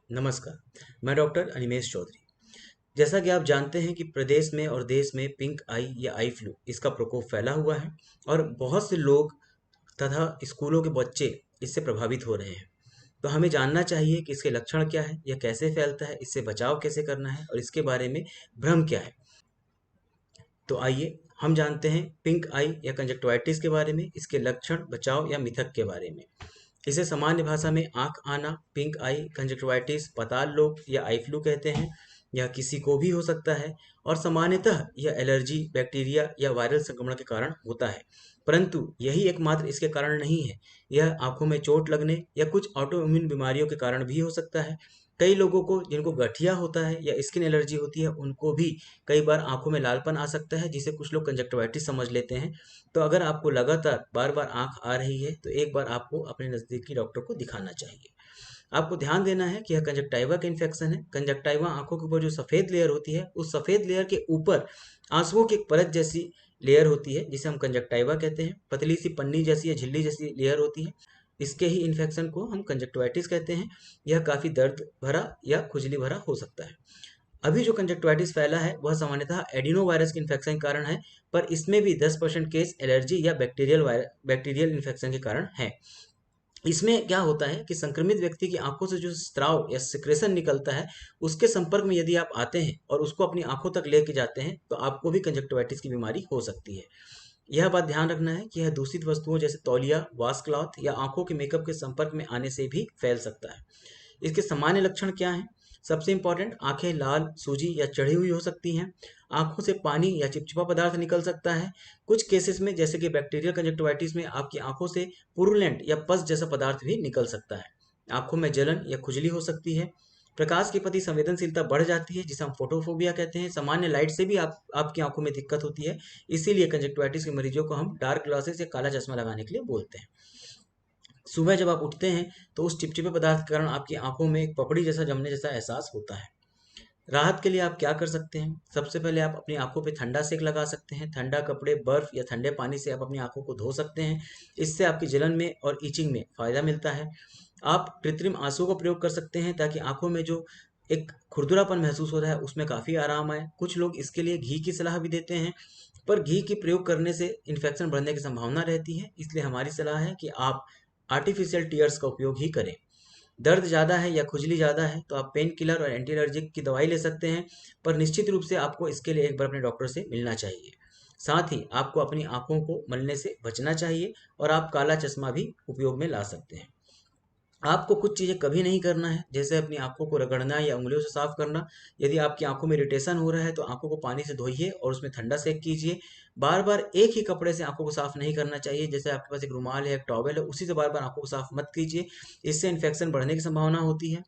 नमस्कार। मैं डॉक्टर अनिमेश चौधरी। जैसा कि आप जानते हैं कि प्रदेश में और देश में पिंक आई या आई फ्लू इसका प्रकोप फैला हुआ है और बहुत से लोग तथा स्कूलों के बच्चे इससे प्रभावित हो रहे हैं। तो हमें जानना चाहिए कि इसके लक्षण क्या है, यह कैसे फैलता है, इससे बचाव कैसे करना है और इसके बारे में भ्रम क्या है। तो आइए हम जानते हैं पिंक आई या कंजक्टिवाइटिस के बारे में, इसके लक्षण, बचाव या मिथक के बारे में। इसे सामान्य भाषा में आंख आना, पिंक आई, कंजक्टिवाइटिस, पाताल लोक या आई फ्लू कहते हैं। यह किसी को भी हो सकता है और सामान्यतः यह एलर्जी, बैक्टीरिया या वायरल संक्रमण के कारण होता है। परंतु यही एकमात्र इसके कारण नहीं है। यह आंखों में चोट लगने या कुछ ऑटोइम्यून बीमारियों के कारण भी हो सकता है। कई लोगों को जिनको गठिया होता है या स्किन एलर्जी होती है, उनको भी कई बार आंखों में लालपन आ सकता है, जिसे कुछ लोग कंजक्टिवाइटिस समझ लेते हैं। तो अगर आपको लगातार बार बार आंख आ रही है तो एक बार आपको अपने नज़दीकी डॉक्टर को दिखाना चाहिए। आपको ध्यान देना है कि यह कंजक्टाइवा का इन्फेक्शन है। कंजक्टाइवा आंखों के ऊपर जो सफ़ेद लेयर होती है, उस सफ़ेद लेयर के ऊपर आंसुओं की एक परत जैसी लेयर होती है, जिसे हम कंजक्टाइवा कहते हैं। पतली सी पन्नी जैसी या झिल्ली जैसी लेयर होती है। इसके ही इन्फेक्शन को हम कंजक्टिवाइटिस कहते हैं। यह काफ़ी दर्द भरा या खुजली भरा हो सकता है। अभी जो कंजक्टिवाइटिस फैला है वह सामान्यतः एडिनो वायरस के इन्फेक्शन के कारण है, पर इसमें भी 10% केस एलर्जी या बैक्टीरियल इन्फेक्शन के कारण है। इसमें क्या होता है कि संक्रमित व्यक्ति की आंखों से जो स्त्राव या सिक्रेशन निकलता है, उसके संपर्क में यदि आप आते हैं और उसको अपनी आंखों तक लेके जाते हैं तो आपको भी कंजक्टिवाइटिस की बीमारी हो सकती है। यह बात ध्यान रखना है कि यह दूषित वस्तुओं जैसे तौलिया, वॉश क्लॉथ या आंखों के मेकअप के संपर्क में आने से भी फैल सकता है। इसके सामान्य लक्षण क्या हैं? सबसे इंपॉर्टेंट, आंखें लाल, सूजी या चढ़ी हुई हो सकती हैं। आंखों से पानी या चिपचिपा पदार्थ निकल सकता है। कुछ केसेस में जैसे कि बैक्टीरियल कंजक्टिवाइटिस में आपकी आंखों से पुरुलेंट या पस जैसा पदार्थ भी निकल सकता है। आंखों में जलन या खुजली हो सकती है। प्रकाश के प्रति संवेदनशीलता बढ़ जाती है, जिसे हम फोटोफोबिया कहते हैं। सामान्य लाइट से भी आपकी आंखों में दिक्कत होती है। इसीलिए कंजक्टिवाइटिस के मरीजों को हम डार्क ग्लासेस या काला चश्मा लगाने के लिए बोलते हैं। सुबह जब आप उठते हैं तो उस चिपचिपे पदार्थ के कारण आपकी आंखों में एक पपड़ी जैसा जमने जैसा एहसास होता है। राहत के लिए आप क्या कर सकते हैं? सबसे पहले आप अपनी आंखों पे ठंडा सेक लगा सकते हैं। ठंडा कपड़े, बर्फ या ठंडे पानी से आप अपनी आंखों को धो सकते हैं। इससे आपकी जलन में और इचिंग में फायदा मिलता है। आप कृत्रिम आंसू का प्रयोग कर सकते हैं ताकि आंखों में जो एक खुरदुरापन महसूस हो रहा है उसमें काफ़ी आराम आए। कुछ लोग इसके लिए घी की सलाह भी देते हैं, पर घी के प्रयोग करने से इन्फेक्शन बढ़ने की संभावना रहती है। इसलिए हमारी सलाह है कि आप आर्टिफिशियल टीयर्स का उपयोग ही करें। दर्द ज़्यादा है या खुजली ज़्यादा है तो आप पेन किलर और एंटी एलर्जिक की दवाई ले सकते हैं, पर निश्चित रूप से आपको इसके लिए एक बार अपने डॉक्टर से मिलना चाहिए। साथ ही आपको अपनी आंखों को मलने से बचना चाहिए और आप काला चश्मा भी उपयोग में ला सकते हैं। आपको कुछ चीज़ें कभी नहीं करना है, जैसे अपनी आंखों को रगड़ना या उंगलियों से साफ करना। यदि आपकी आंखों में इरिटेशन हो रहा है तो आंखों को पानी से धोइए और उसमें ठंडा सेक कीजिए। बार बार एक ही कपड़े से आंखों को साफ नहीं करना चाहिए। जैसे आपके पास एक रुमाल है, एक टॉवेल है, उसी से बार बार आंखों को साफ मत कीजिए। इससे इन्फेक्शन बढ़ने की संभावना होती है।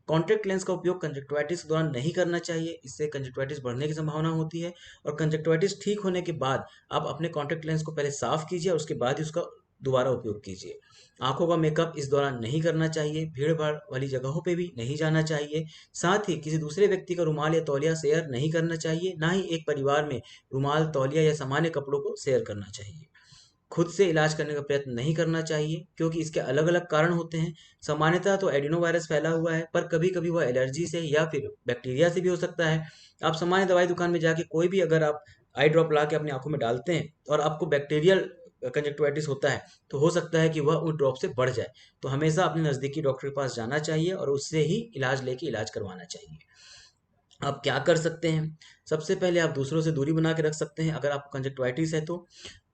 कॉन्टैक्ट लेंस का उपयोग कंजक्टिवाइटिस के दौरान नहीं करना चाहिए। इससे कंजक्टिवाइटिस बढ़ने की संभावना होती है। और कंजक्टिवाइटिस ठीक होने के बाद आप अपने कॉन्टैक्ट लेंस को पहले साफ कीजिए और उसके बाद ही उसका दोबारा उपयोग कीजिए। आंखों का मेकअप इस दौरान नहीं करना चाहिए। भीड़ भाड़ वाली जगहों पे भी नहीं जाना चाहिए। साथ ही किसी दूसरे व्यक्ति का रुमाल या तौलिया शेयर नहीं करना चाहिए। ना ही एक परिवार में रुमाल, तौलिया या सामान्य कपड़ों को शेयर करना चाहिए। खुद से इलाज करने का प्रयत्न नहीं करना चाहिए, क्योंकि इसके अलग अलग कारण होते हैं। सामान्यतः तो एडिनो वायरस फैला हुआ है, पर कभी कभी वह एलर्जी से या फिर बैक्टीरिया से भी हो सकता है। आप सामान्य दवाई दुकान में जाके कोई भी अगर आप आई ड्रॉप ला के अपनी आंखों में डालते हैं और आपको बैक्टीरियल कंजक्टिवाइटिस होता है, तो हो सकता है कि वह उस ड्रॉप से बढ़ जाए। तो हमेशा अपने नज़दीकी डॉक्टर के पास जाना चाहिए और उससे ही इलाज लेके इलाज करवाना चाहिए। आप क्या कर सकते हैं? सबसे पहले आप दूसरों से दूरी बना के रख सकते हैं। अगर आपको कंजक्टिवाइटिस है तो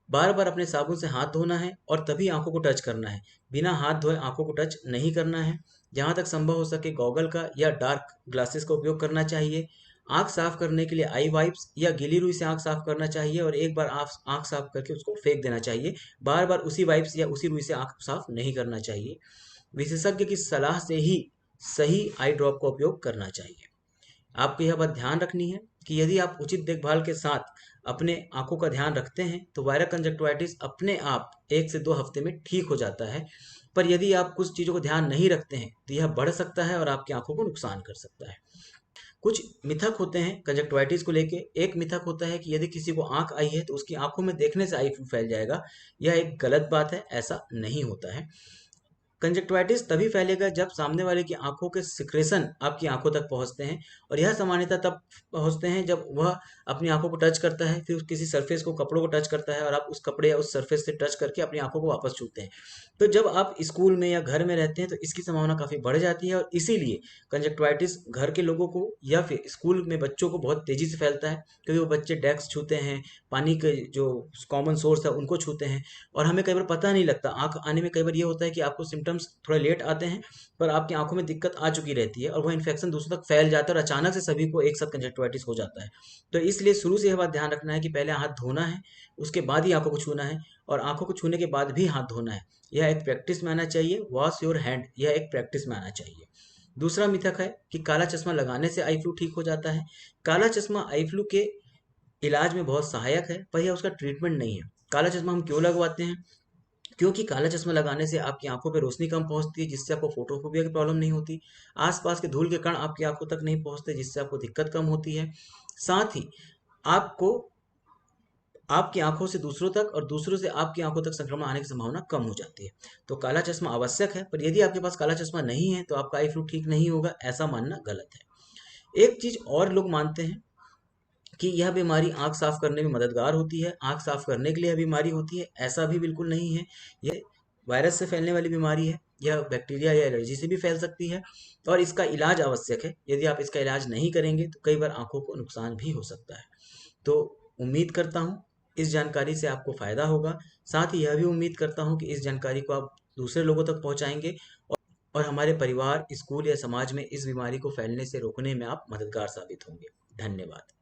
बार बार अपने साबुन से हाथ धोना है और तभी आंखों को टच करना है। बिना हाथ धोए आंखों को टच नहीं करना है। जहाँ तक संभव हो सके गॉगल का या डार्क ग्लासेस का उपयोग करना चाहिए। आंख साफ करने के लिए आई वाइप्स या गीली रुई से आंख साफ करना चाहिए और एक बार आंख आंख साफ करके उसको फेंक देना चाहिए। बार बार उसी वाइप्स या उसी रुई से आंख साफ नहीं करना चाहिए। विशेषज्ञ की सलाह से ही सही आई ड्रॉप का उपयोग करना चाहिए। आपको यह बात ध्यान रखनी है कि यदि आप उचित देखभाल के साथ अपने आंखों का ध्यान रखते हैं तो वायरल कंजक्टिवाइटिस अपने आप 1 से 2 हफ्ते में ठीक हो जाता है। पर यदि आप कुछ चीज़ों को ध्यान नहीं रखते हैं तो यह बढ़ सकता है और आपकी आंखों को नुकसान कर सकता है। कुछ मिथक होते हैं कंजक्टिवाइटिस को लेके। एक मिथक होता है कि यदि किसी को आंख आई है तो उसकी आंखों में देखने से आई फ्लू फैल जाएगा। यह एक गलत बात है, ऐसा नहीं होता है। कंजक्टिवाइटिस तभी फैलेगा जब सामने वाले की आंखों के सिक्रेशन आपकी आंखों तक पहुंचते हैं, और यह सामान्यतः तब पहुंचते हैं जब वह अपनी आंखों को टच करता है, फिर किसी सरफेस को, कपड़ों को टच करता है, और आप उस कपड़े या उस सरफेस से टच करके अपनी आंखों को वापस छूते हैं। तो जब आप स्कूल में या घर में रहते हैं तो इसकी संभावना काफ़ी बढ़ जाती है, और इसीलिए कंजक्टिवाइटिस घर के लोगों को या फिर स्कूल में बच्चों को बहुत तेज़ी से फैलता है, क्योंकि वो बच्चे डेस्क छूते हैं, पानी के जो कॉमन सोर्स है उनको छूते हैं, और हमें कई बार पता नहीं लगता। आंख आने में कई बार ये होता है कि आपको सिम्टम्स थोड़ा लेट आते हैं, पर आपकी आंखों में दिक्कत आ चुकी रहती है, और वह इन्फेक्शन दूसरों तक फैल जाता है, और अचानक से सभी को एक साथ कंजक्टिवाइटिस हो जाता है। तो इसलिए शुरू से यह बात ध्यान रखना है कि पहले हाथ धोना है, उसके बाद ही आंखों को छूना है, और आंखों को छूने के बाद भी हाथ धोना है। यह एक प्रैक्टिस में आना चाहिए। वॉश योर हैंड, यह एक प्रैक्टिस में आना चाहिए। दूसरा मिथक है कि काला चश्मा लगाने से आई फ्लू ठीक हो जाता है। काला चश्मा आई फ्लू के इलाज में बहुत सहायक है, पर यह उसका ट्रीटमेंट नहीं है। काला चश्मा हम क्यों लगवाते हैं? क्योंकि काला चश्मा लगाने से आपकी आंखों पे रोशनी कम पहुंचती है, जिससे आपको फोटोफोबिया की प्रॉब्लम नहीं होती। आसपास के धूल के कण आपकी आंखों तक नहीं पहुंचते, जिससे आपको दिक्कत कम होती है। साथ ही आपको आपकी आंखों से दूसरों तक और दूसरों से आपकी आंखों तक संक्रमण आने की संभावना कम हो जाती है। तो काला चश्मा आवश्यक है, पर यदि आपके पास काला चश्मा नहीं है तो आपका आई फ्लू ठीक नहीं होगा, ऐसा मानना गलत है। एक चीज और लोग मानते हैं कि यह बीमारी आंख साफ करने में मददगार होती है, आंख साफ करने के लिए यह बीमारी होती है। ऐसा भी बिल्कुल नहीं है। यह वायरस से फैलने वाली बीमारी है, यह बैक्टीरिया या एलर्जी से भी फैल सकती है, और इसका इलाज आवश्यक है। यदि आप इसका इलाज नहीं करेंगे तो कई बार आंखों को नुकसान भी हो सकता है। तो उम्मीद करता हूँ इस जानकारी से आपको फायदा होगा। साथ ही यह भी उम्मीद करता हूँ कि इस जानकारी को आप दूसरे लोगों तक पहुंचाएंगे, और हमारे परिवार, स्कूल या समाज में इस बीमारी को फैलने से रोकने में आप मददगार साबित होंगे। धन्यवाद।